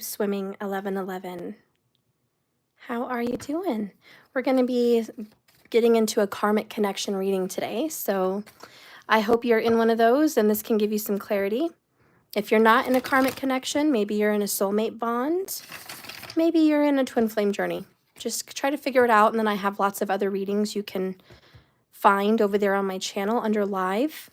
Swimming 1111. How are you doing? We're going to be getting into a karmic connection reading today, so I hope you're in one of those and this can give you some clarity. If you're not in a karmic connection, maybe you're in a soulmate bond, maybe you're in a twin flame journey. Just try to figure it out, and then I have lots of other readings you can find over there on my channel under live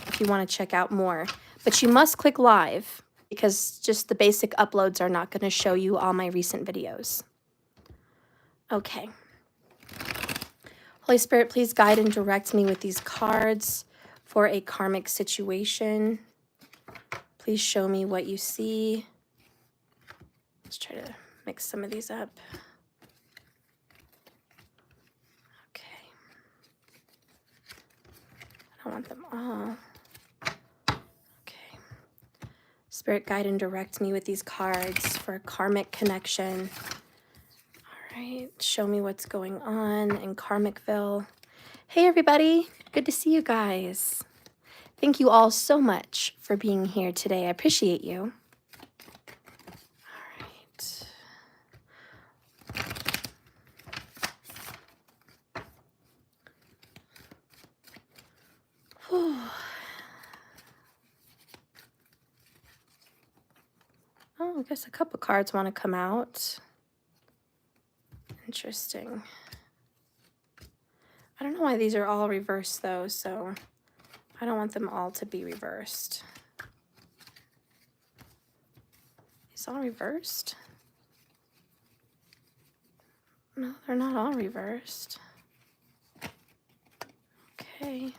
if you want to check out more. But you must click live, because just the basic uploads are not going to show you all my recent videos. Okay. Holy Spirit, please guide and direct me with these cards for a karmic situation. Please show me what you see. Let's try to mix some of these up. Okay. I don't want them all. Spirit, guide and direct me with these cards for a karmic connection. All right, show me what's going on in Karmicville. Hey, everybody. Good to see you guys. Thank you all so much for being here today. I appreciate you. All right. Whew. Oh, I guess a couple cards want to come out. Interesting. I don't know why these are all reversed, though, so I don't want them all to be reversed. It's all reversed? No, they're not all reversed. Okay.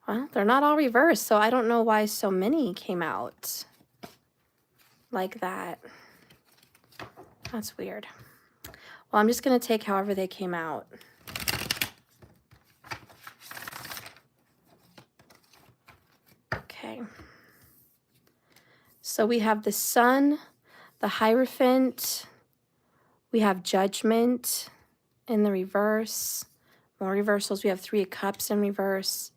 Well, they're not all reversed, so I don't know why so many came out like that. That's weird. Well, I'm just going to take however they came out. Okay. So we have the Sun, the Hierophant, we have Judgment in the reverse, more reversals. We have 3 of Cups in reverse,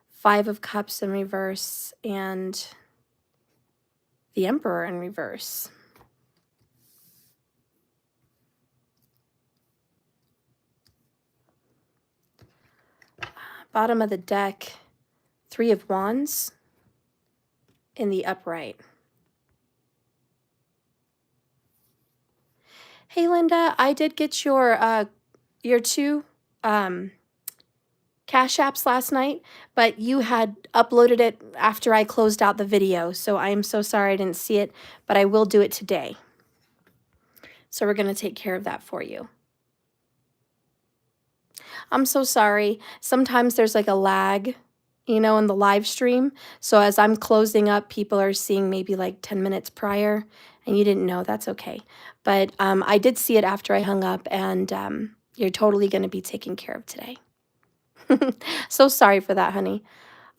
5 of Cups in reverse, and the Emperor in reverse. Bottom of the deck, 3 of Wands in the upright. Hey, Linda, I did get your 2 Cash Apps last night, but you had uploaded it after I closed out the video, so I am so sorry I didn't see it, but I will do it today. So we're going to take care of that for you. I'm so sorry. Sometimes there's like a lag, you know, in the live stream. So as I'm closing up, people are seeing maybe like 10 minutes prior, and you didn't know. That's okay. But I did see it after I hung up, and you're totally going to be taken care of today. So sorry for that, honey.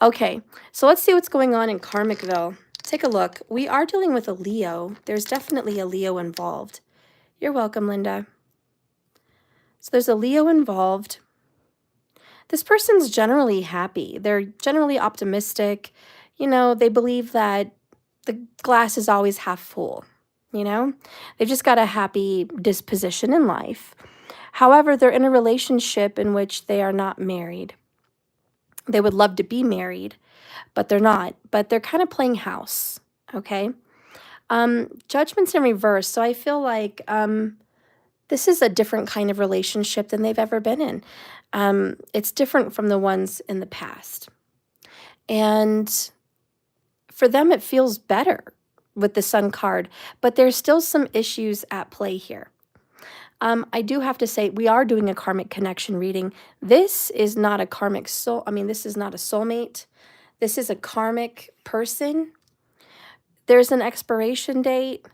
Okay, so let's see what's going on in Karmicville. Take a look. We are dealing with a Leo. There's definitely a Leo involved. You're welcome, Linda. So there's a Leo involved. This person's generally happy. They're generally optimistic. You know, they believe that the glass is always half full, you know? They've just got a happy disposition in life. However, they're in a relationship in which they are not married. They would love to be married, but they're not. But they're kind of playing house, okay? Judgment's in reverse, so I feel like this is a different kind of relationship than they've ever been in. It's different from the ones in the past. And for them, it feels better with the Sun card, but there's still some issues at play here. I do have to say, we are doing a karmic connection reading. This is not a karmic soul. I mean, this is not a soulmate. This is a karmic person. There's an expiration date.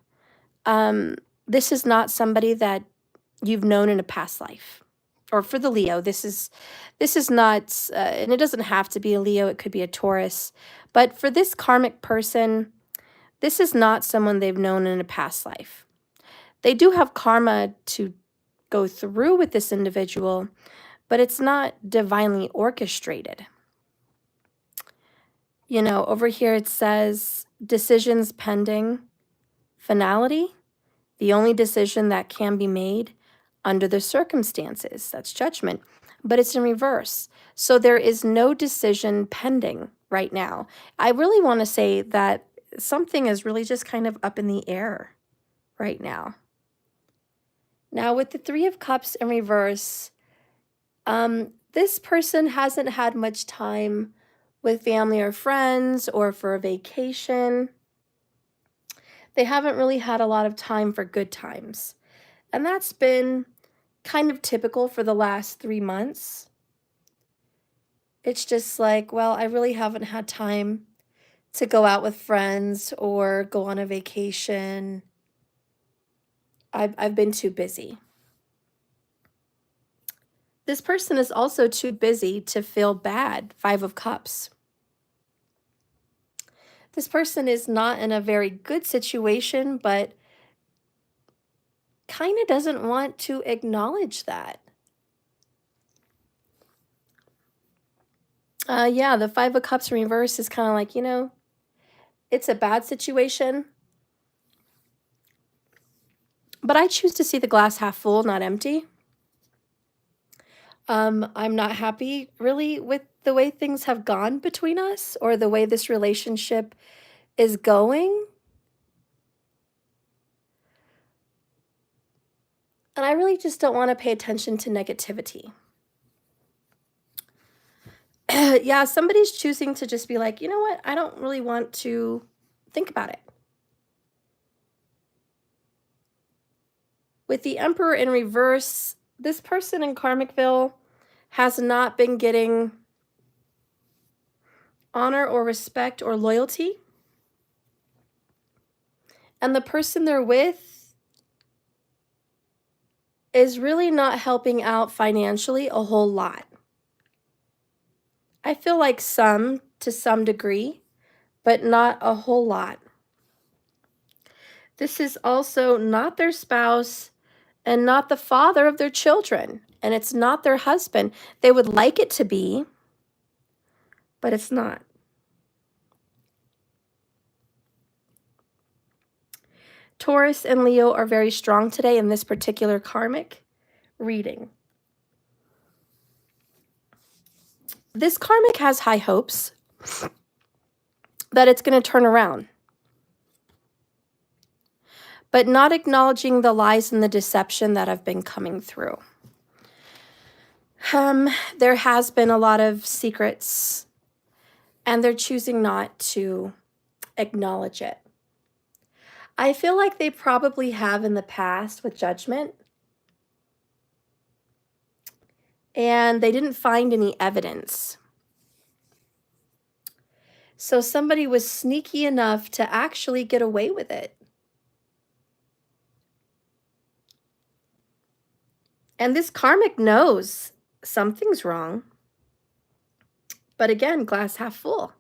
This is not somebody that you've known in a past life. Or for the Leo, this is not, and it doesn't have to be a Leo, it could be a Taurus. But for this karmic person, this is not someone they've known in a past life. They do have karma to go through with this individual, but it's not divinely orchestrated. You know, over here it says decisions pending, Finality, the only decision that can be made under the circumstances. That's judgment, but it's in reverse. So there is no decision pending right now. I really want to say that something is really just kind of up in the air right now. Now, with the Three of Cups in reverse, this person hasn't had much time with family or friends or for a vacation. They haven't really had a lot of time for good times. And that's been kind of typical for the last 3 months. It's just like, well, I really haven't had time to go out with friends or go on a vacation. I've been too busy. This person is also too busy to feel bad. Five of Cups. This person is not in a very good situation, but kind of doesn't want to acknowledge that. Yeah, the Five of Cups in reverse is kind of like, it's a bad situation, but I choose to see the glass half full, not empty. I'm not happy really with the way things have gone between us or the way this relationship is going. And I really just don't want to pay attention to negativity. Yeah, somebody's choosing to just be like, you know what? I don't really want to think about it. With the Emperor in reverse, this person in Karmicville has not been getting honor or respect or loyalty. And the person they're with is really not helping out financially a whole lot. I feel like to some degree, but not a whole lot. This is also not their spouse and not the father of their children, and it's not their husband. They would like it to be, but it's not. Taurus and Leo are very strong today in this particular karmic reading. This karmic has high hopes that it's going to turn around, but not acknowledging the lies and the deception that have been coming through. There has been a lot of secrets, and they're choosing not to acknowledge it. I feel like they probably have in the past with judgment, and they didn't find any evidence. So somebody was sneaky enough to actually get away with it. And this karmic knows something's wrong. But again, glass half full.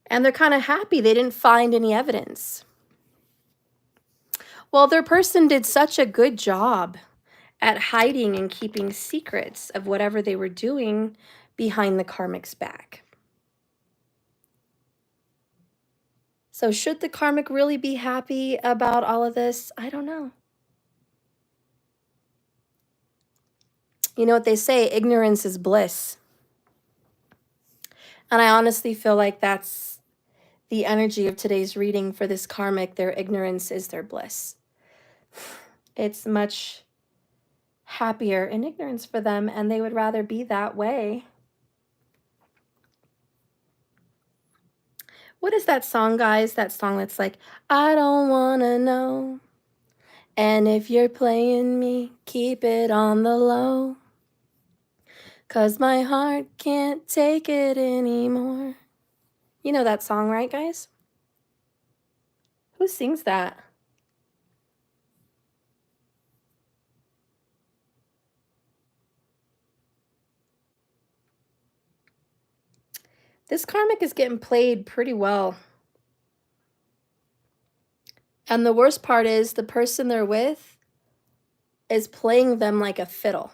And they're kind of happy they didn't find any evidence. Well, their person did such a good job at hiding and keeping secrets of whatever they were doing behind the karmic's back. So should the karmic really be happy about all of this? I don't know. You know what they say, ignorance is bliss. And I honestly feel like that's the energy of today's reading for this karmic. Their ignorance is their bliss. It's much happier in ignorance for them, and they would rather be that way. What is that song, guys? That song that's like, I don't want to know. And if you're playing me, keep it on the low. 'Cause my heart can't take it anymore. You know that song, right, guys? Who sings that? This karmic is getting played pretty well. And the worst part is the person they're with is playing them like a fiddle.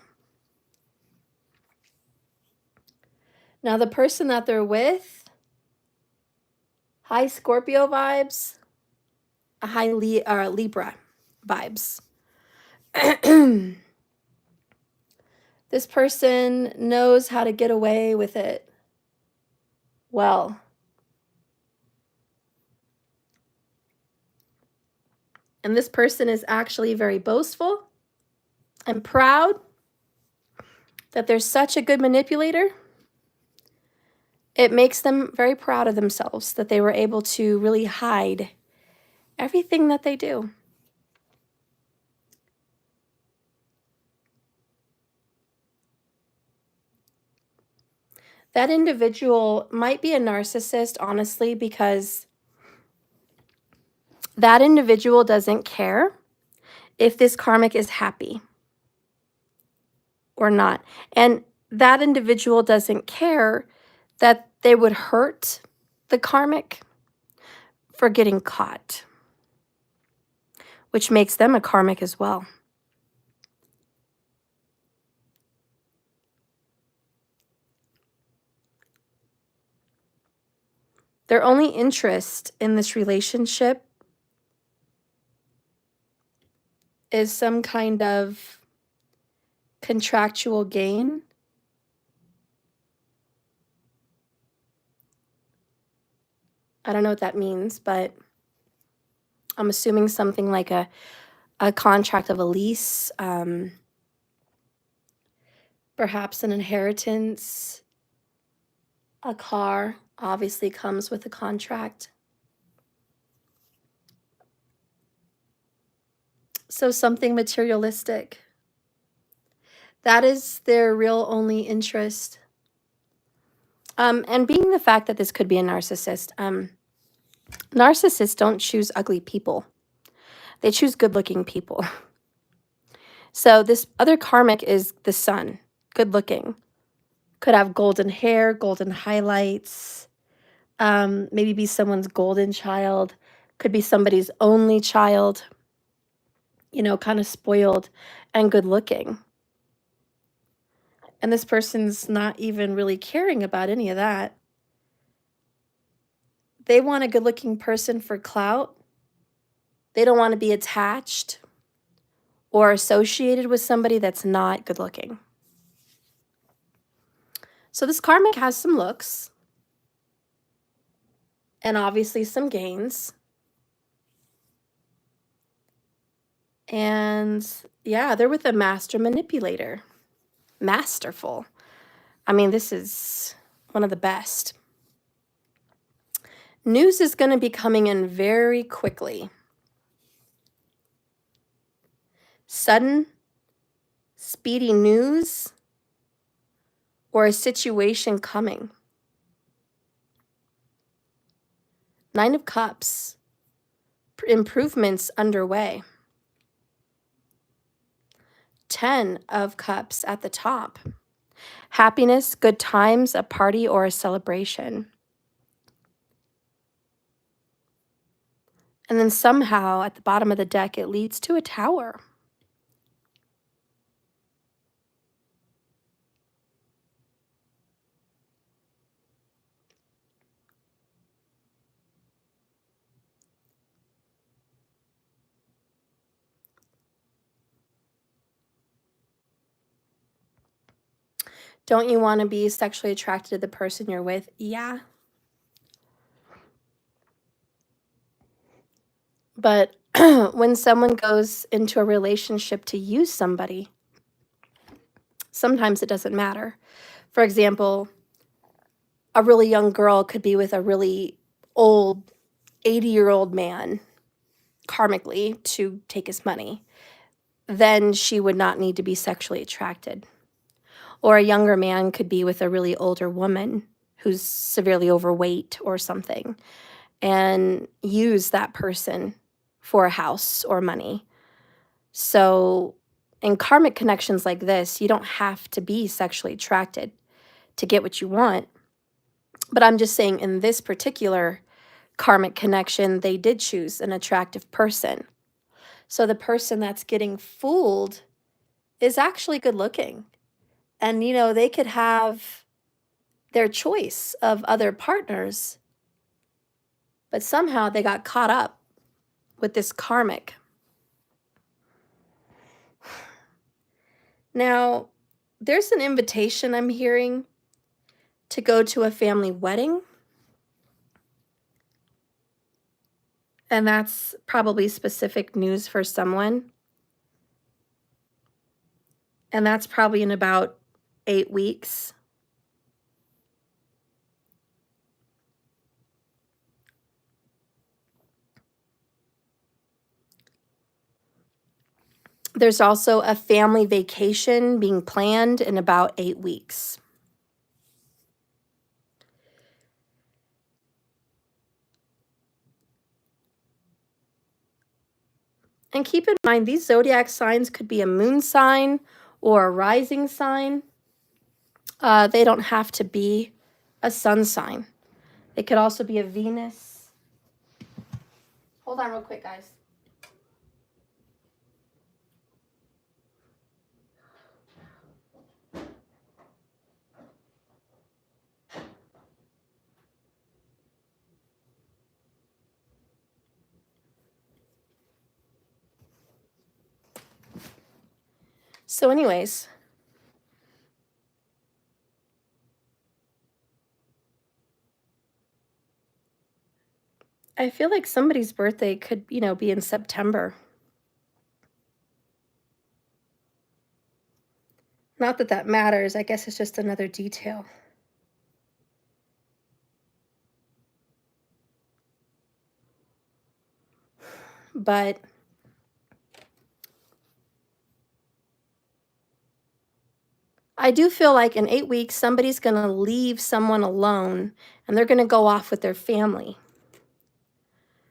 Now, the person that they're with, high Scorpio vibes, high Libra vibes. This person knows how to get away with it well. And this person is actually very boastful and proud that they're such a good manipulator. It makes them very proud of themselves that they were able to really hide everything that they do. That individual might be a narcissist, honestly, because that individual doesn't care if this karmic is happy or not. And that individual doesn't care that they would hurt the karmic for getting caught, which makes them a karmic as well. Their only interest in this relationship is some kind of contractual gain. I don't know what that means, but I'm assuming something like a contract of a lease, perhaps an inheritance, a car obviously comes with a contract. So something materialistic. That is their real only interest. And being the fact that this could be a narcissist, narcissists don't choose ugly people. They choose good-looking people. So this other karmic is the sun, good-looking. Could have golden hair, golden highlights, maybe be someone's golden child, could be somebody's only child, you know, kind of spoiled and good-looking. And this person's not even really caring about any of that. They want a good-looking person for clout. They don't want to be attached or associated with somebody that's not good-looking. So this karmic has some looks and obviously some gains. And yeah, they're with a master manipulator. Masterful. I mean, this is one of the best. News is going to be coming in very quickly. Sudden, speedy news or a situation coming. 9 of Cups. Improvements underway. 10 of Cups at the top. Happiness, good times, a party or a celebration. And then somehow at the bottom of the deck, it leads to a tower. Don't you want to be sexually attracted to the person you're with? Yeah. But when someone goes into a relationship to use somebody, sometimes it doesn't matter. For example, a really young girl could be with a really old 80-year-old man karmically to take his money. Then she would not need to be sexually attracted. Or a younger man could be with a really older woman who's severely overweight or something and use that person for a house or money. So in karmic connections like this, you don't have to be sexually attracted to get what you want. But I'm just saying in this particular karmic connection, they did choose an attractive person. So the person that's getting fooled is actually good looking. And, you know, they could have their choice of other partners, but somehow they got caught up with this karmic. Now, there's an invitation I'm hearing to go to a family wedding. And that's probably specific news for someone. And that's probably in about 8 weeks. There's also a family vacation being planned in about 8 weeks. And keep in mind, these zodiac signs could be a moon sign or a rising sign. They don't have to be a sun sign. It could also be a Venus. Hold on real quick, guys. So anyways, I feel like somebody's birthday could, be in September. Not that that matters. I guess it's just another detail. But I do feel like in 8 weeks, somebody's going to leave someone alone and they're going to go off with their family.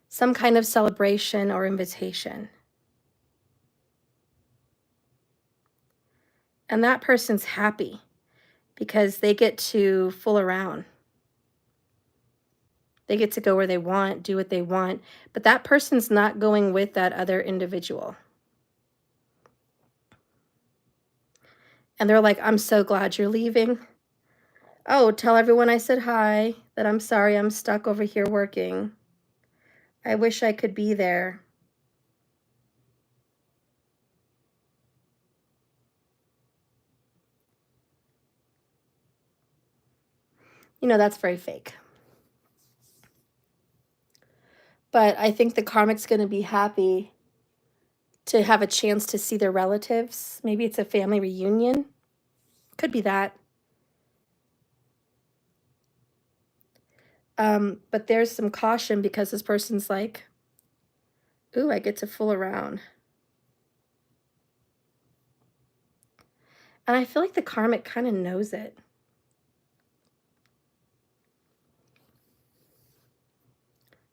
Some kind of celebration or invitation. And that person's happy because they get to fool around. They get to go where they want, do what they want, but that person's not going with that other individual. And they're like, I'm so glad you're leaving. Oh, tell everyone I said hi, that I'm sorry I'm stuck over here working. I wish I could be there. That's very fake. But I think the karmic's going to be happy to have a chance to see their relatives. Maybe it's a family reunion. Could be that. But there's some caution because this person's like, ooh, I get to fool around. And I feel like the karmic kind of knows it.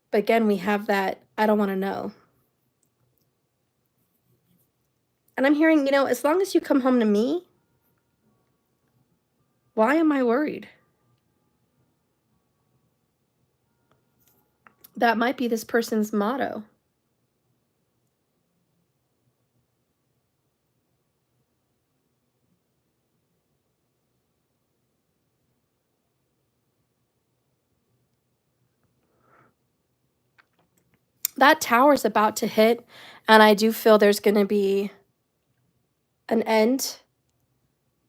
But again, we have that, I don't want to know. And I'm hearing, as long as you come home to me, why am I worried? That might be this person's motto. That tower is about to hit, and I do feel there's going to be an end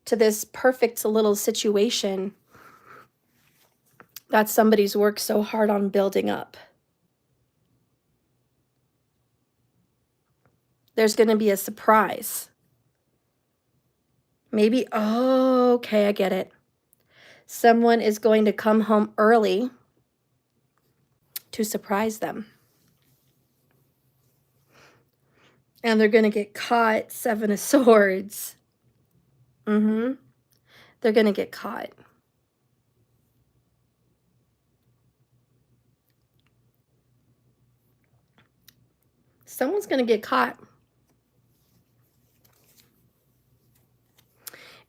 to this perfect little situation that somebody's worked so hard on building up. There's going to be a surprise. Maybe, oh, okay, I get it. Someone is going to come home early to surprise them. And they're going to get caught, 7 of Swords. They're going to get caught. Someone's going to get caught.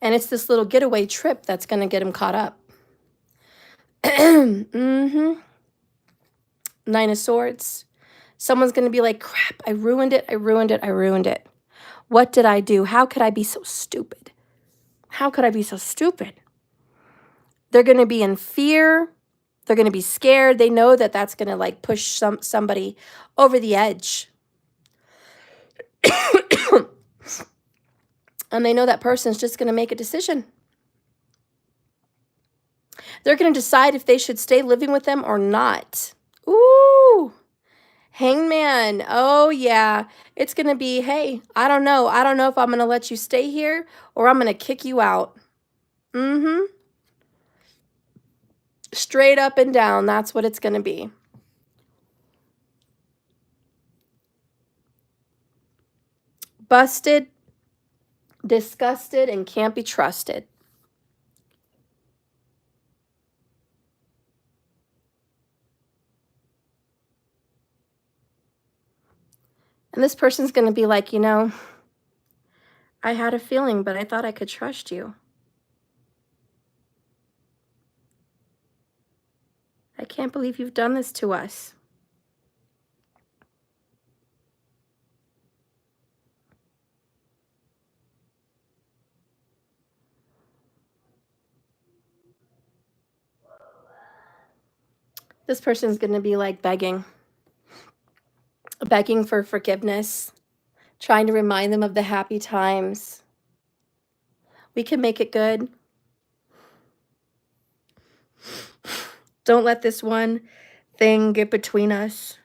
And it's this little getaway trip that's going to get them caught up. 9 of Swords. Someone's going to be like, crap, I ruined it. I ruined it. I ruined it. What did I do? How could I be so stupid? How could I be so stupid? They're going to be in fear. They're going to be scared. They know that that's going to like push somebody over the edge. And they know that person's just going to make a decision. They're going to decide if they should stay living with them or not. Ooh, Hangman. Oh, yeah. It's going to be, hey, I don't know. I don't know if I'm going to let you stay here or I'm going to kick you out. Mm-hmm. Straight up and down. That's what it's going to be. Busted, disgusted, and can't be trusted. And this person's going to be like, you know, I had a feeling, but I thought I could trust you. I can't believe you've done this to us. This person's going to be like begging for forgiveness, trying to remind them of the happy times. We can make it good. Don't let this one thing get between us.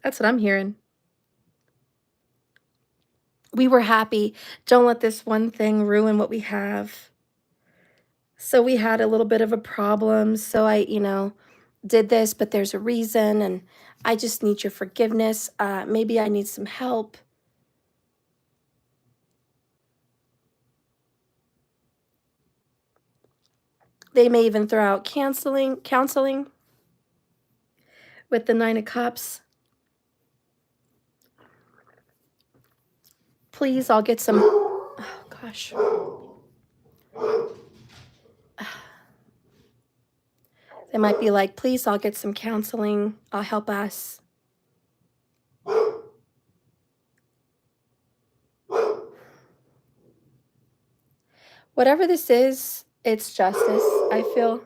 That's what I'm hearing. We were happy. Don't let this one thing ruin what we have. So we had a little bit of a problem. So I, you know, did this, but there's a reason. And I just need your forgiveness. Maybe I need some help. They may even throw out counseling with the 9 of Cups. Please, I'll get some, oh gosh. They might be like, please, I'll get some counseling. I'll help us. Whatever this is, it's justice, I feel.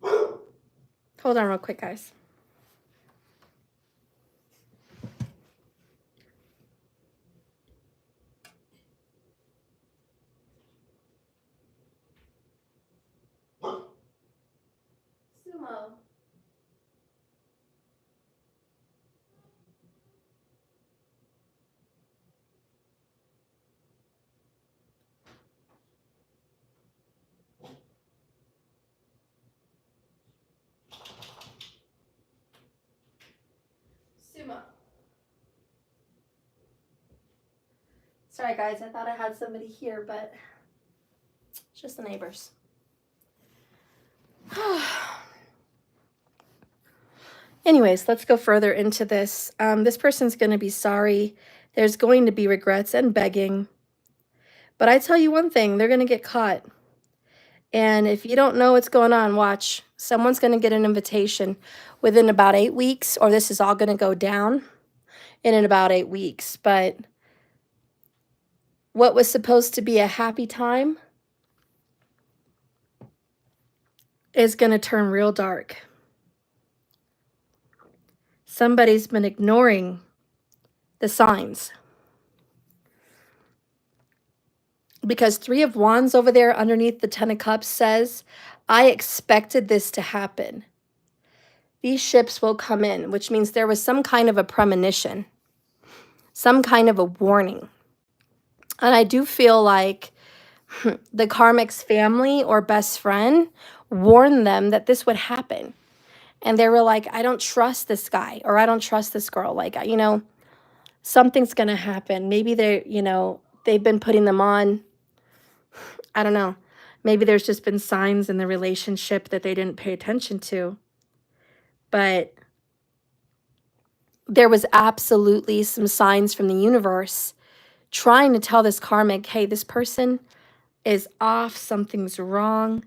Hold on real quick, guys. Sumo. Sumo. Sorry, guys. I thought I had somebody here, but it's just the neighbors. Anyways, let's go further into this. This person's going to be sorry. There's going to be regrets and begging. But I tell you one thing, they're going to get caught. And if you don't know what's going on, watch. Someone's going to get an invitation within about 8 weeks, or this is all going to go down in about 8 weeks. But what was supposed to be a happy time is going to turn real dark. Somebody's been ignoring the signs. Because 3 of Wands over there underneath the 10 of Cups says, I expected this to happen. These ships will come in, which means there was some kind of a premonition, some kind of a warning. And I do feel like the Karmic's family or best friend warned them that this would happen. And they were like, I don't trust this guy, or I don't trust this girl. Like, you know, something's going to happen. Maybe they're, you know, they've been putting them on. I don't know. Maybe there's just been signs in the relationship that they didn't pay attention to. But there was absolutely some signs from the universe trying to tell this Karmic, hey, this person is off. Something's wrong.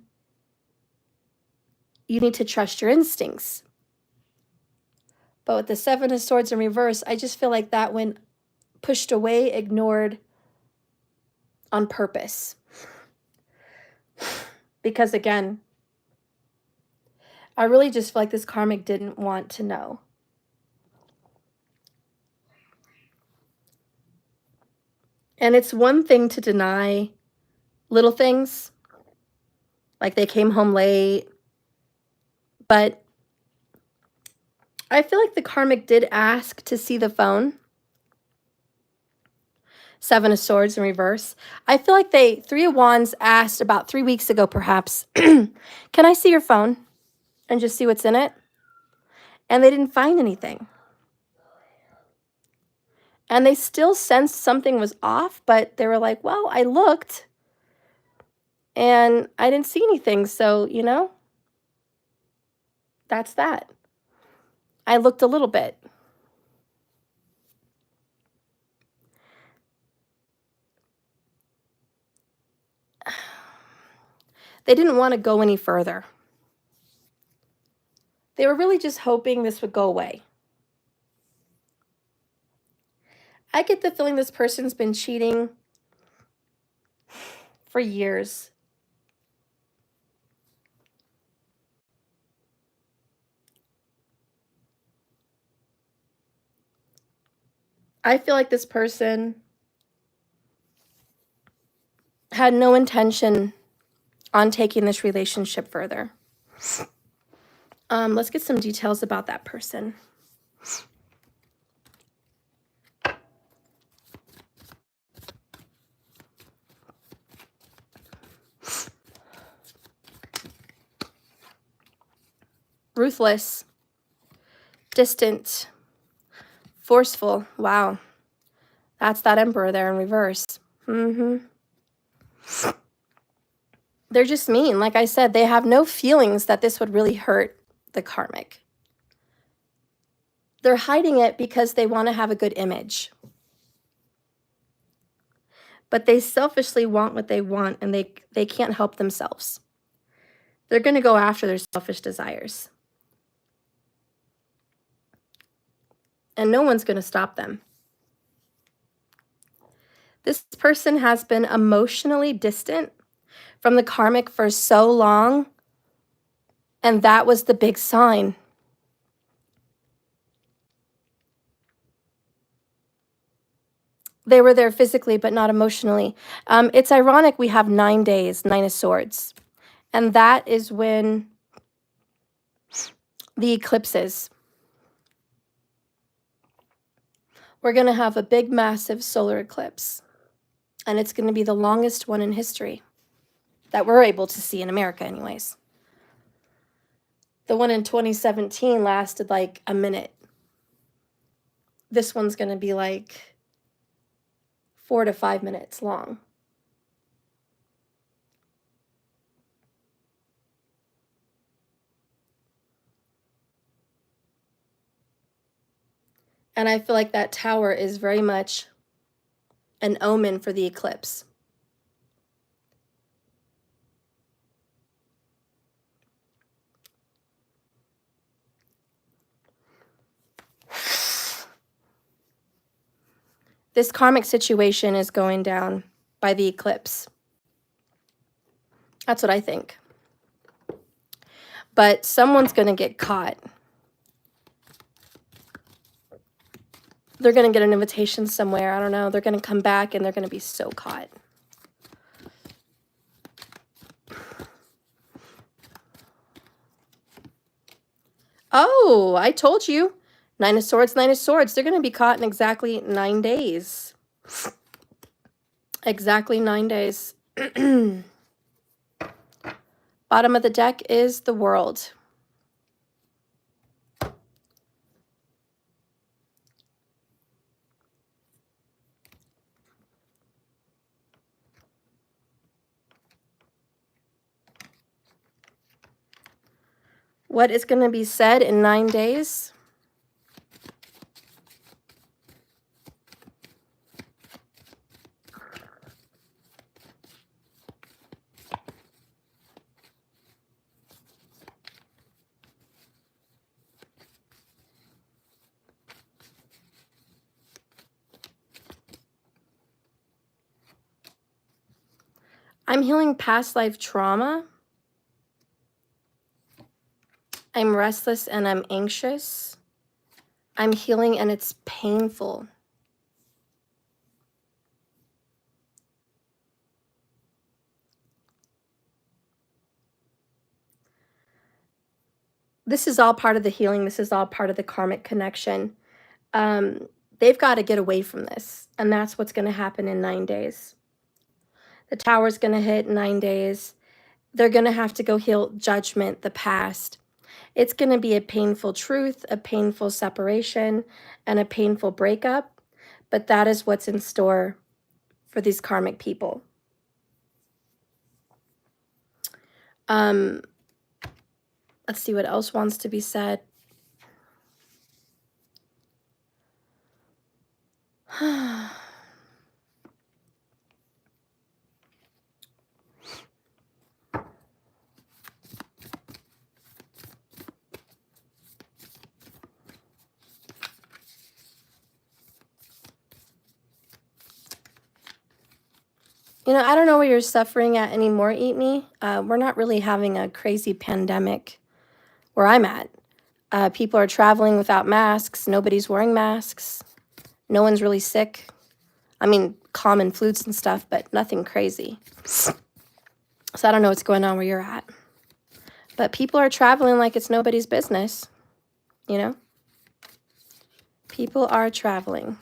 You need to trust your instincts. But with the 7 of Swords in reverse, I just feel like that went pushed away, ignored on purpose. Because again, I really just feel like this Karmic didn't want to know. And it's one thing to deny little things, like they came home late, but I feel like the karmic did ask to see the phone. Seven of Swords in reverse. I feel like Three of Wands asked about 3 weeks ago, perhaps, can I see your phone and just see what's in it? And they didn't find anything. And they still sensed something was off, but they were like, well, I looked and I didn't see anything. So, you know, that's that. I looked a little bit. They didn't want to go any further. They were really just hoping this would go away. I get the feeling this person's been cheating for years. I feel like this person had no intention on taking this relationship further. Let's get some details about that person. Ruthless, distant, forceful. Wow. That's that Emperor there in reverse. They're just mean. Like I said, they have no feelings that this would really hurt the karmic. They're hiding it because they want to have a good image. But they selfishly want what they want, and they can't help themselves. They're going to go after their selfish desires. And no one's going to stop them. This person has been emotionally distant from the karmic for so long, and that was the big sign. They were there physically, but not emotionally. It's ironic we have 9 days, 9 of Swords. And that is when the eclipse is. We're going to have a big, massive solar eclipse. And it's going to be the longest one in history that we're able to see in America anyways. The one in 2017 lasted like a minute. This one's going to be like 4 to 5 minutes long. And I feel like that tower is very much an omen for the eclipse. This karmic situation is going down by the eclipse. That's what I think. But someone's going to get caught. They're going to get an invitation somewhere. I don't know. They're going to come back and they're going to be so caught. Oh, I told you. 9 of Swords, 9 of Swords. They're going to be caught in exactly 9 days. Exactly 9 days. Bottom of the deck is the World. What is going to be said in 9 days? I'm healing past life trauma. I'm restless and I'm anxious. I'm healing and it's painful. this is all part of the healing. This is all part of the karmic connection. They've got to get away from this. And that's what's going to happen in 9 days. The tower's going to hit in 9 days. They're going to have to go heal judgment, the past. It's going to be a painful truth, a painful separation, and a painful breakup. But that is what's in store for these karmic people. Let's see what else wants to be said. You know, I don't know where you're suffering at anymore, Eat Me. We're not really having a crazy pandemic where I'm at. People are traveling without masks. Nobody's wearing masks. No one's really sick. I mean, common flus and stuff, but nothing crazy. So I don't know what's going on where you're at. But people are traveling like it's nobody's business, you know? People are traveling.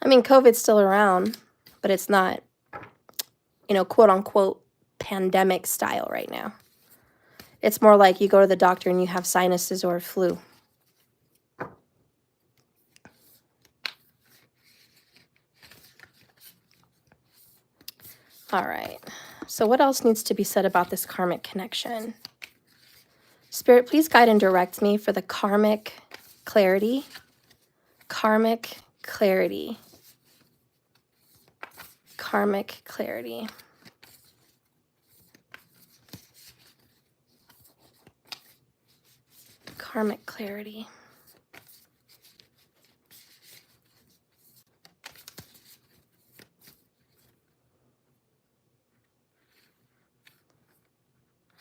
I mean, COVID's still around, but it's not, you know, quote unquote pandemic style right now. It's more like you go to the doctor and you have sinuses or a flu. All right. So what else needs to be said about this karmic connection? Spirit, please guide and direct me for the karmic clarity. Karmic clarity. Karmic clarity. Karmic clarity.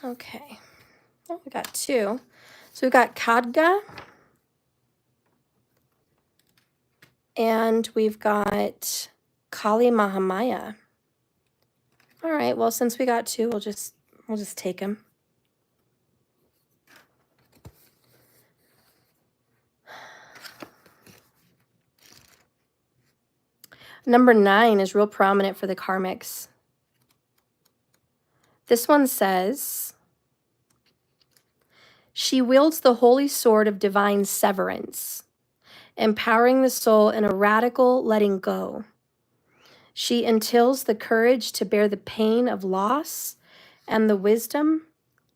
Okay. Oh, we got 2. So we got Khadga. And we've got Kali Mahamaya. All right, well, since we got 2, we'll just take them. Number 9 is real prominent for the karmics. This one says, she wields the holy sword of divine severance, empowering the soul in a radical letting go. She intills the courage to bear the pain of loss and the wisdom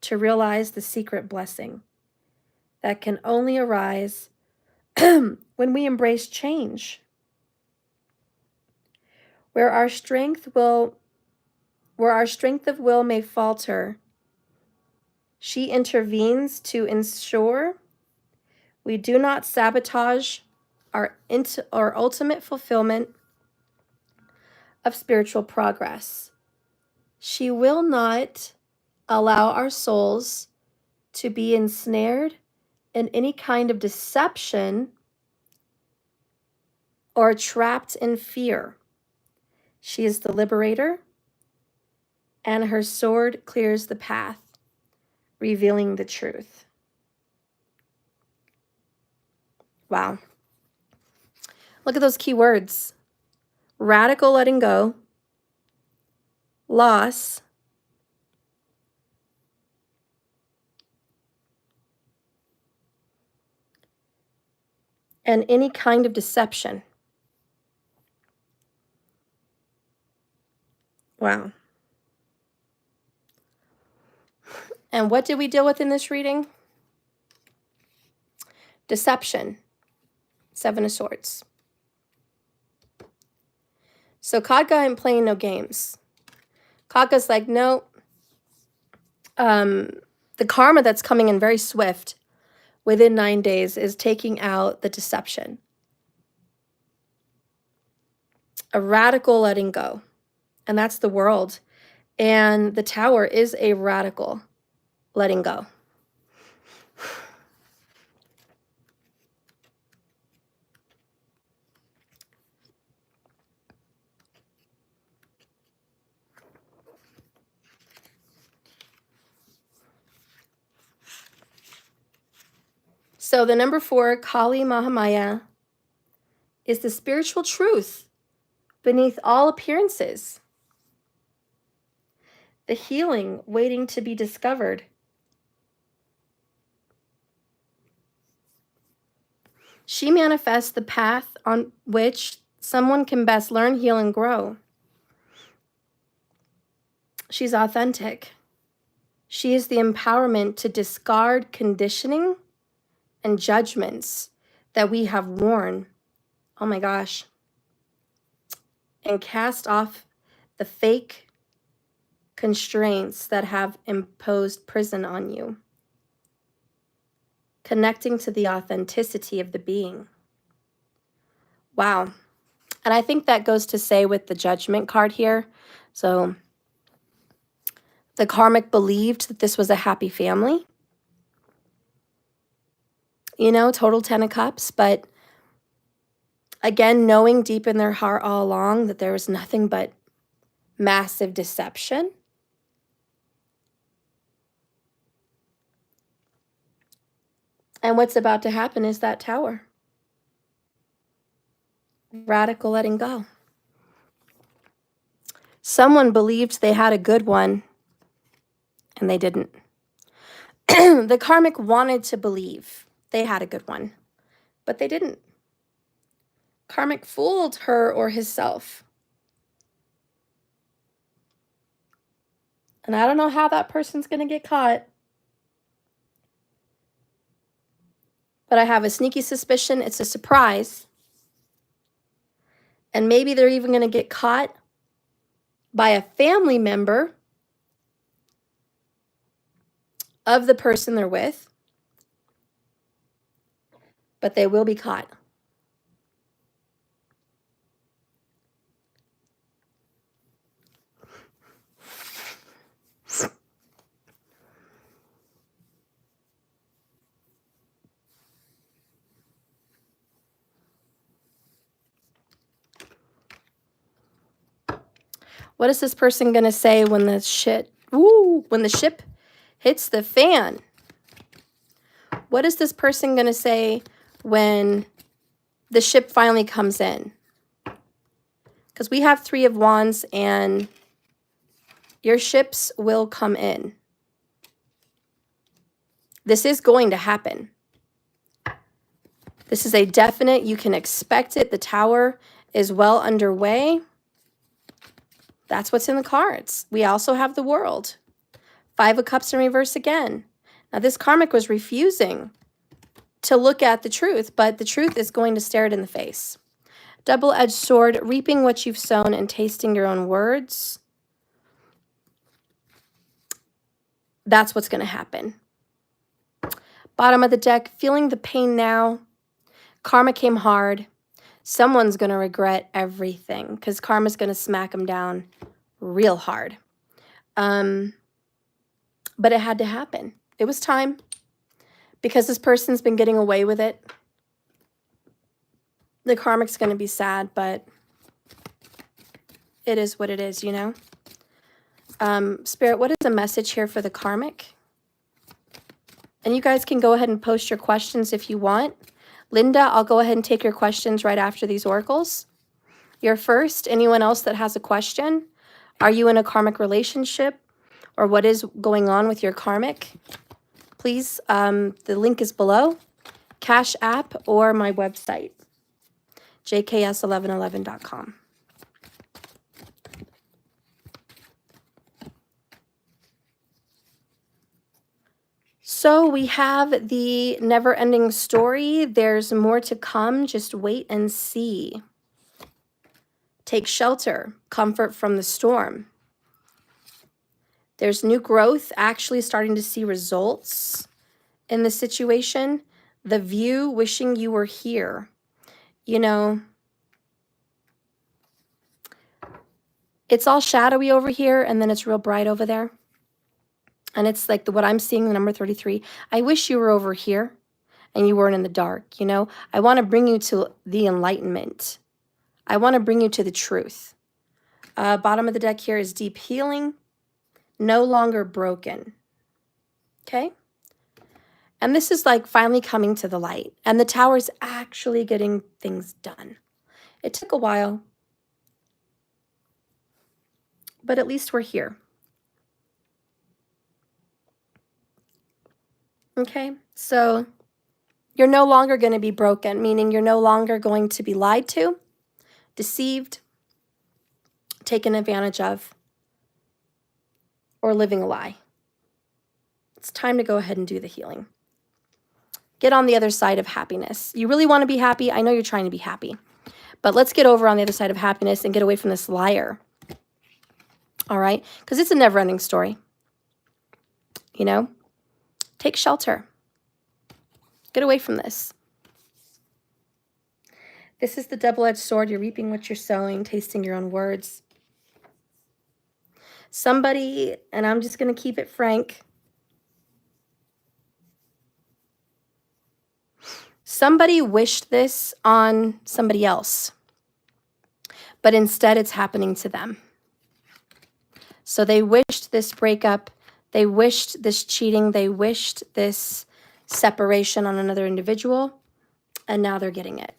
to realize the secret blessing that can only arise when we embrace change. Where our strength of will may falter, she intervenes to ensure we do not sabotage our ultimate fulfillment of spiritual progress. She will not allow our souls to be ensnared in any kind of deception or trapped in fear. She is the liberator, and her sword clears the path, revealing the truth. Wow. Look at those key words. Radical letting go, loss, and any kind of deception. Wow. And what did we deal with in this reading? Deception. 7 of Swords. So Khadga ain't playing no games. Khadga's like, no. The karma that's coming in very swift within 9 days is taking out the deception. A radical letting go. And that's the world. And the Tower is a radical letting go. So the number 4, Kali Mahamaya, is the spiritual truth beneath all appearances. The healing waiting to be discovered. She manifests the path on which someone can best learn, heal, and grow. She's authentic. She is the empowerment to discard conditioning and judgments that we have worn. Oh my gosh. And cast off the fake constraints that have imposed prison on you. Connecting to the authenticity of the being. Wow. And I think that goes to say with the Judgment card here. So the Karmic believed that this was a happy family. You know, total 10 of Cups. But again, knowing deep in their heart all along that there was nothing but massive deception. And what's about to happen is that Tower. Radical letting go. Someone believed they had a good one, and they didn't. The Karmic wanted to believe they had a good one, but they didn't. Karmic fooled her or himself. And I don't know how that person's going to get caught. But I have a sneaky suspicion it's a surprise. And maybe they're even going to get caught by a family member of the person they're with. But they will be caught. What is this person going to say when the ship hits the fan? What is this person going to say when the ship finally comes in? Because we have 3 of Wands and your ships will come in. This is going to happen. This is a definite, you can expect it. The Tower is well underway. That's what's in the cards. We also have the World. 5 of Cups in reverse again. Now this Karmic was refusing to look at the truth, but the truth is going to stare it in the face. Double-edged sword, reaping what you've sown and tasting your own words. That's what's going to happen. Bottom of the deck, feeling the pain now. Karma came hard. Someone's going to regret everything because karma's going to smack them down real hard. But it had to happen. It was time because this person's been getting away with it. The Karmic's going to be sad, but it is what it is, you know? Spirit, what is the message here for the Karmic? And you guys can go ahead and post your questions if you want. Linda, I'll go ahead and take your questions right after these oracles. You're first. Anyone else that has a question? Are you in a karmic relationship? Or what is going on with your Karmic? Please, the link is below. Cash App or my website, jks1111.com. So we have the never-ending story. There's more to come. Just wait and see. Take shelter, comfort from the storm. There's new growth, actually starting to see results in the situation. The view, wishing you were here. You know, It's all shadowy over here, and then it's real bright over there. And it's like what I'm seeing, the number 33. I wish you were over here and you weren't in the dark, you know? I want to bring you to the enlightenment. I want to bring you to the truth. Bottom of the deck here is deep healing, no longer broken. Okay? And this is like finally coming to the light. And the Tower's actually getting things done. It took a while, but at least we're here. Okay? So you're no longer going to be broken, meaning you're no longer going to be lied to, deceived, taken advantage of, or living a lie. It's time to go ahead and do the healing. Get on the other side of happiness. You really want to be happy? I know you're trying to be happy. But let's get over on the other side of happiness and get away from this liar. All right? Because it's a never-ending story. You know? Take shelter. Get away from this. This is the double-edged sword. You're reaping what you're sowing, tasting your own words. Somebody, and I'm just going to keep it frank, somebody wished this on somebody else, but instead it's happening to them. So they wished this breakup, they wished this cheating, they wished this separation on another individual, and now they're getting it.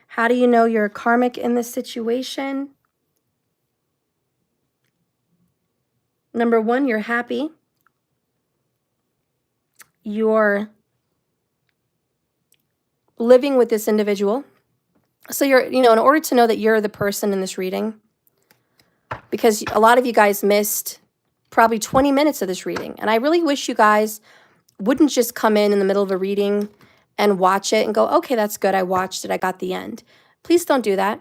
How do you know you're a karmic in this situation? Number one, you're happy. You're living with this individual. So you're, you know, in order to know that you're the person in this reading, because a lot of you guys missed probably 20 minutes of this reading. And I really wish you guys wouldn't just come in the middle of a reading and watch it and go, okay, that's good. I watched it. I got the end. Please don't do that.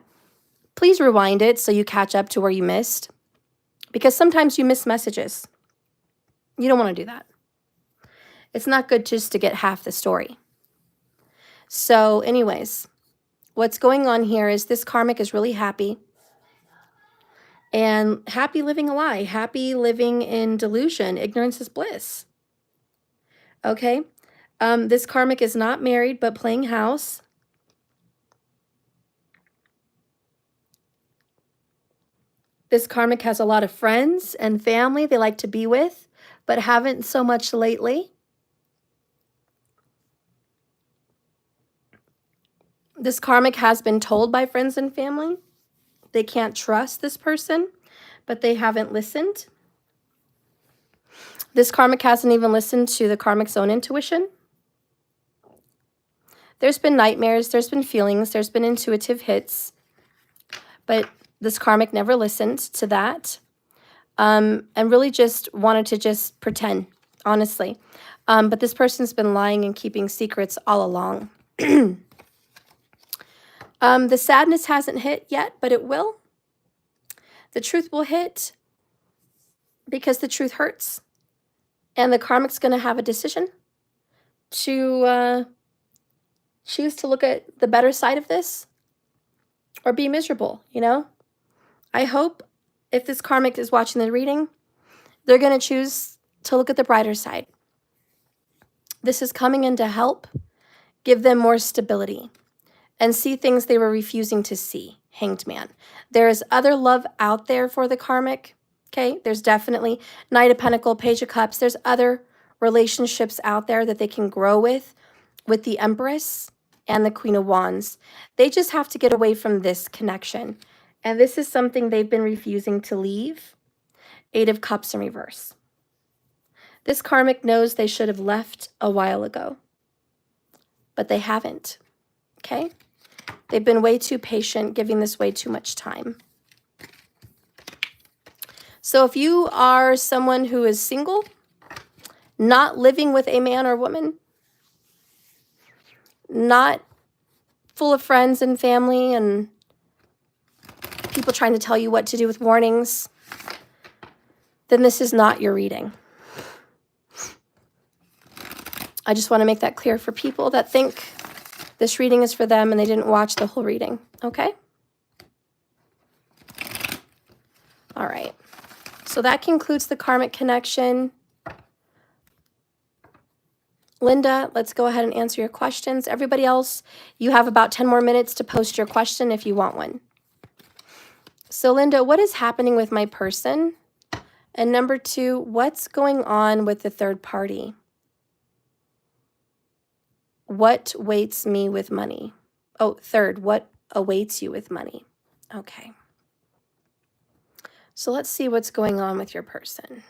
Please rewind it so you catch up to where you missed, because sometimes you miss messages. You don't want to do that. It's not good just to get half the story. So anyways, what's going on here is this karmic is really happy. And happy living a lie. Happy living in delusion. Ignorance is bliss. Okay? This karmic is not married, but playing house. This karmic has a lot of friends and family they like to be with, but haven't so much lately. This karmic has been told by friends and family they can't trust this person, but they haven't listened. This karmic hasn't even listened to the karmic's own intuition. There's been nightmares, there's been feelings, there's been intuitive hits, but this karmic never listened to that, and really just wanted to just pretend, honestly. But this person's been lying and keeping secrets all along. The sadness hasn't hit yet, but it will. The truth will hit because the truth hurts. And the karmic's going to have a decision to choose to look at the better side of this or be miserable, you know? I hope if this karmic is watching the reading, they're going to choose to look at the brighter side. This is coming in to help give them more stability and see things they were refusing to see. Hanged Man. There is other love out there for the karmic. Okay, there's definitely Knight of Pentacles, Page of Cups. There's other relationships out there that they can grow with the Empress and the Queen of Wands. They just have to get away from this connection. And this is something they've been refusing to leave. Eight of Cups in reverse. This karmic knows they should have left a while ago, but they haven't. Okay? They've been way too patient, giving this way too much time. So if you are someone who is single, not living with a man or woman, not full of friends and family and people trying to tell you what to do with warnings, then this is not your reading. I just want to make that clear for people that think this reading is for them and they didn't watch the whole reading, okay? All right. So that concludes the karmic connection. Linda, let's go ahead and answer your questions. Everybody else, you have about 10 more minutes to post your question if you want one. So Linda, what is happening with my person? And number 2, what's going on with the third party? What waits me with money? Oh, third, what awaits you with money? Okay. So let's see what's going on with your person.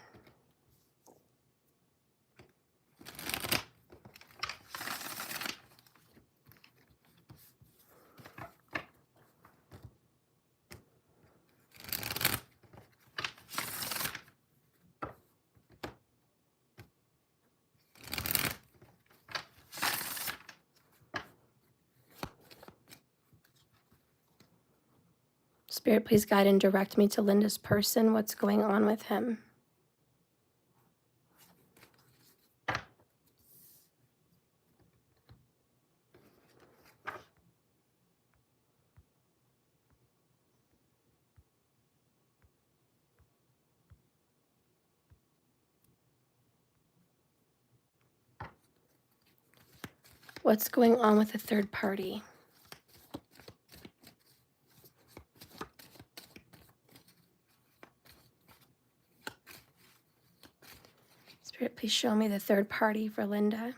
Spirit, please guide and direct me to Linda's person. What's going on with him? What's going on with the third party? Spirit, please show me the third party for Linda.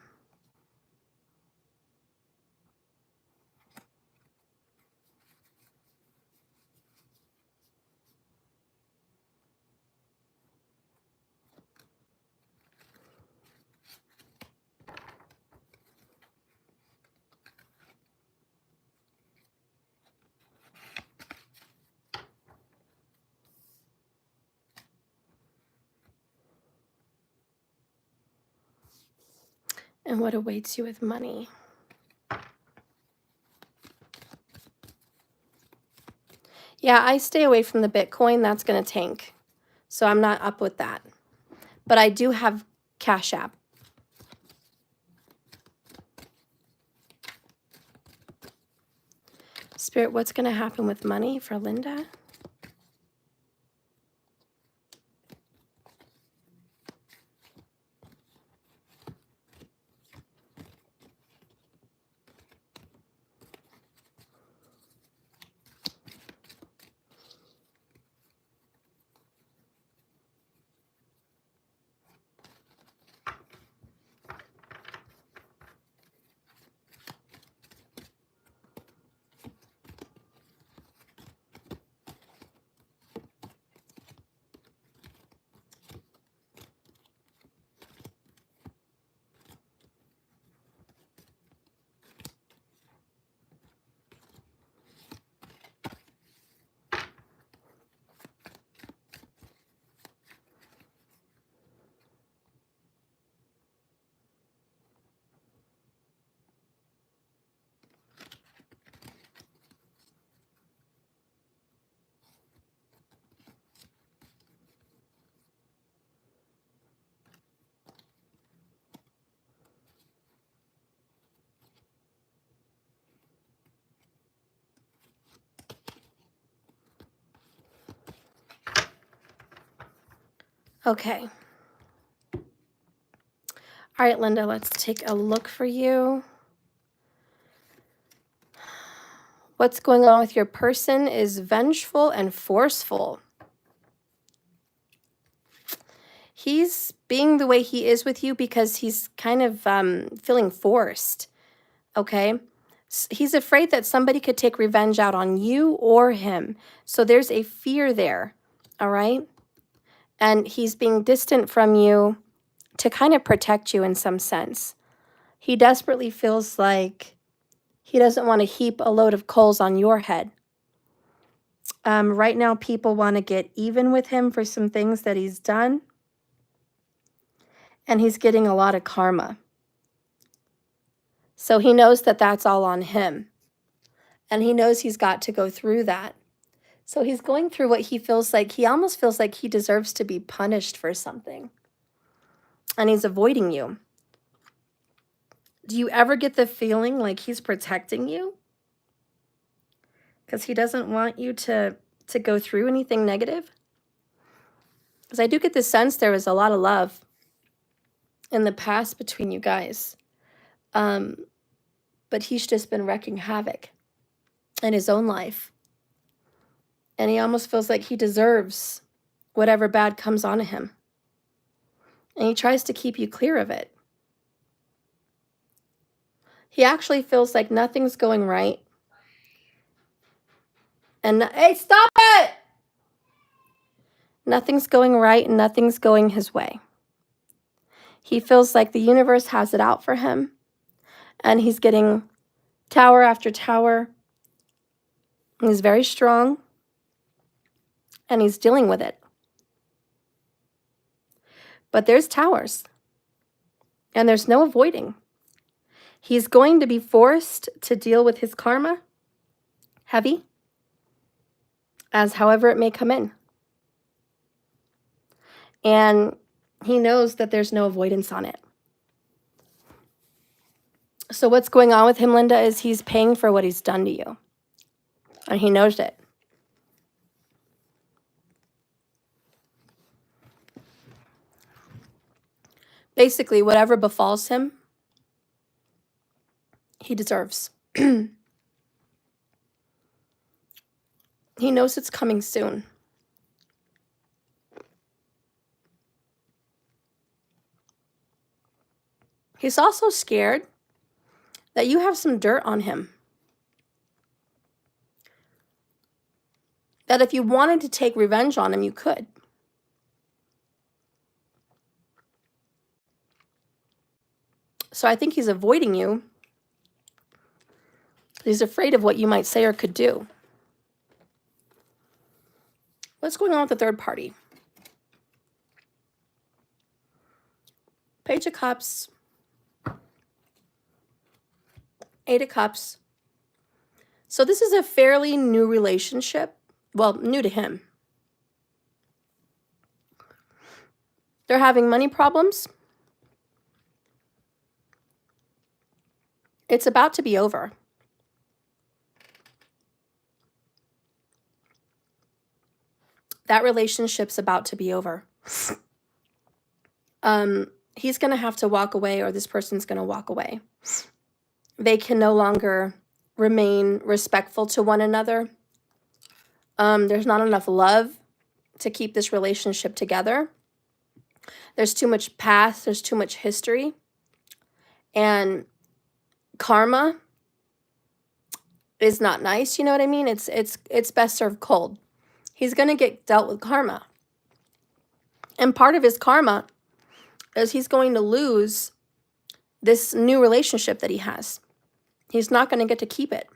And what awaits you with money? Yeah, I stay away from the Bitcoin. That's going to tank. So I'm not up with that. But I do have Cash App. Spirit, what's going to happen with money for Linda? Okay. All right, Linda, let's take a look for you. What's going on with your person is vengeful and forceful. He's being the way he is with you because he's kind of feeling forced, okay? He's afraid that somebody could take revenge out on you or him. So there's a fear there, all right? And he's being distant from you to kind of protect you in some sense. He desperately feels like he doesn't want to heap a load of coals on your head. Right now, people want to get even with him for some things that he's done. And he's getting a lot of karma. So he knows that that's all on him. And he knows he's got to go through that. So he's going through what he feels like. He almost feels like he deserves to be punished for something. And he's avoiding you. Do you ever get the feeling like he's protecting you? Because he doesn't want you to go through anything negative? Because I do get the sense there was a lot of love in the past between you guys. But he's just been wreaking havoc in his own life. And he almost feels like he deserves whatever bad comes onto him. And he tries to keep you clear of it. He actually feels like nothing's going right. And, hey, stop it! Nothing's going right and nothing's going his way. He feels like the universe has it out for him. And he's getting tower after tower. He's very strong. And he's dealing with it. But there's towers. And there's no avoiding. He's going to be forced to deal with his karma, heavy, as however it may come in. And he knows that there's no avoidance on it. So what's going on with him, Linda, is he's paying for what he's done to you. And he knows it. Basically, whatever befalls him, he deserves. He knows it's coming soon. He's also scared that you have some dirt on him. That if you wanted to take revenge on him, you could. So I think he's avoiding you. He's afraid of what you might say or could do. What's going on with the third party? Page of Cups. 8 of Cups. So this is a fairly new relationship. Well, new to him. They're having money problems. It's about to be over. That relationship's about to be over. He's going to have to walk away, or this person's going to walk away. They can no longer remain respectful to one another. There's not enough love to keep this relationship together. There's too much past. There's too much history. And karma is not nice. You know what I mean? It's best served cold. He's going to get dealt with karma. And part of his karma is he's going to lose this new relationship that he has. He's not going to get to keep it.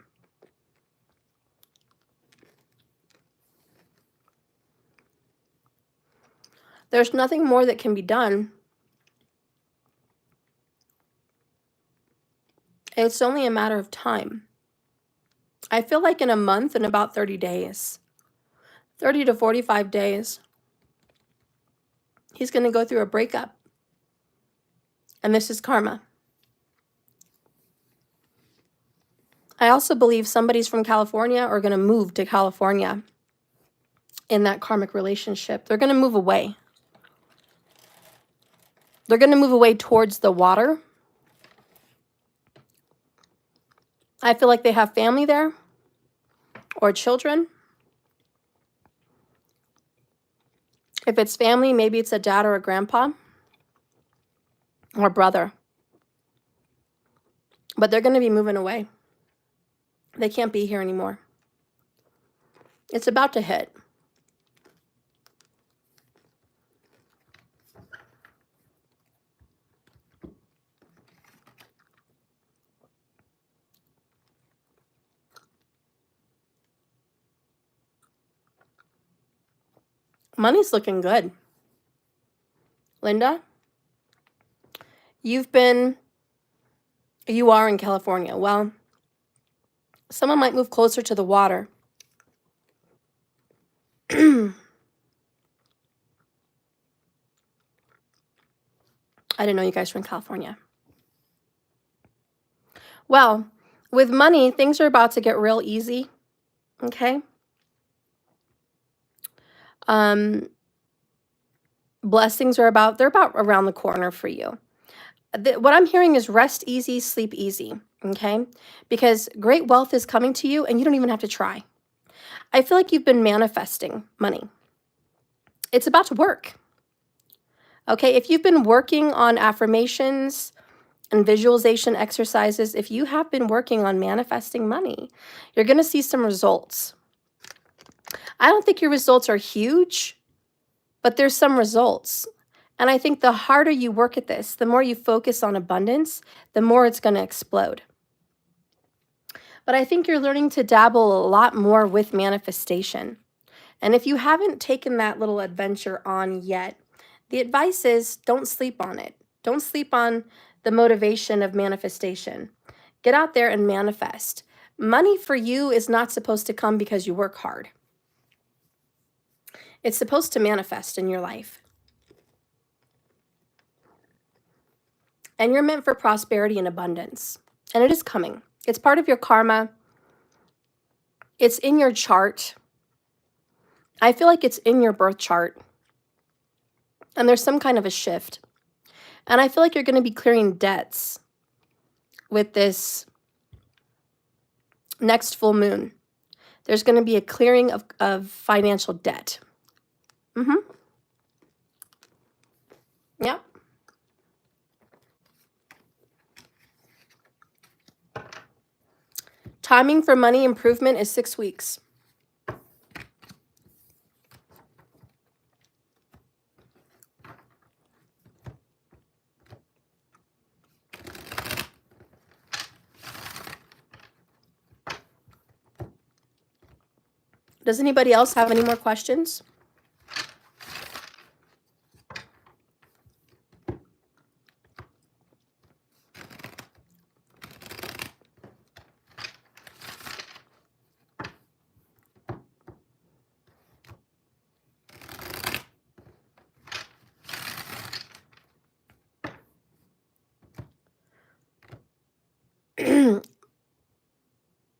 There's nothing more that can be done. It's only a matter of time. I feel like in a month, in about 30 days, 30 to 45 days, he's going to go through a breakup. And this is karma. I also believe somebody's from California or going to move to California in that karmic relationship. They're going to move away. They're going to move away towards the water. I feel like they have family there or children. If it's family, maybe it's a dad or a grandpa or brother. But they're going to be moving away. They can't be here anymore. It's about to hit. Money's looking good. Linda, you are in California. Well, someone might move closer to the water. I didn't know you guys were in California. Well, with money, things are about to get real easy. Okay? Blessings are about, they're about around the corner for you. What I'm hearing is rest easy, sleep easy, okay? Because great wealth is coming to you and you don't even have to try. I feel like you've been manifesting money. It's about to work, okay? If you've been working on affirmations and visualization exercises, if you have been working on manifesting money, you're going to see some results. I don't think your results are huge, but there's some results. And I think the harder you work at this, the more you focus on abundance, the more it's going to explode. But I think you're learning to dabble a lot more with manifestation. And if you haven't taken that little adventure on yet, the advice is don't sleep on it. Don't sleep on the motivation of manifestation. Get out there and manifest. Money for you is not supposed to come because you work hard. It's supposed to manifest in your life. And you're meant for prosperity and abundance. And it is coming. It's part of your karma. It's in your chart. I feel like it's in your birth chart. And there's some kind of a shift. And I feel like you're going to be clearing debts with this next full moon. There's going to be a clearing of financial debt. Yep. Timing for money improvement is 6 weeks. Does anybody else have any more questions?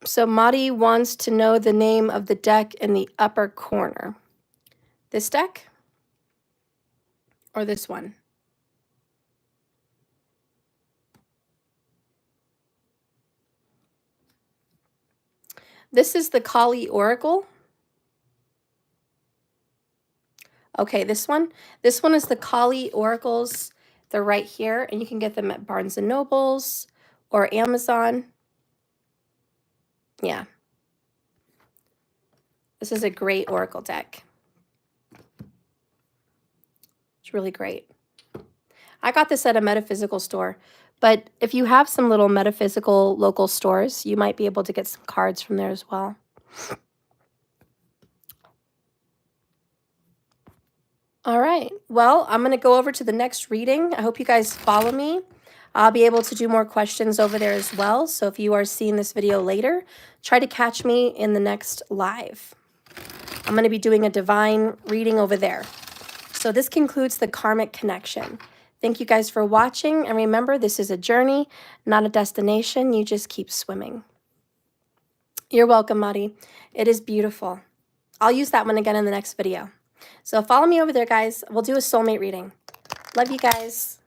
So Madi wants to know the name of the deck in the upper corner. This deck? Or this one? This is the Kali Oracle. Okay, this one. This one is the Kali Oracles. They're right here, and you can get them at Barnes & Nobles or Amazon. Yeah. This is a great Oracle deck. It's really great. I got this at a metaphysical store, but if you have some little metaphysical local stores, you might be able to get some cards from there as well. All right. Well, I'm going to go over to the next reading. I hope you guys follow me. I'll be able to do more questions over there as well. So if you are seeing this video later, try to catch me in the next live. I'm going to be doing a divine reading over there. So this concludes the karmic connection. Thank you guys for watching. And remember, this is a journey, not a destination. You just keep swimming. You're welcome, Madi. It is beautiful. I'll use that one again in the next video. So follow me over there, guys. We'll do a soulmate reading. Love you guys.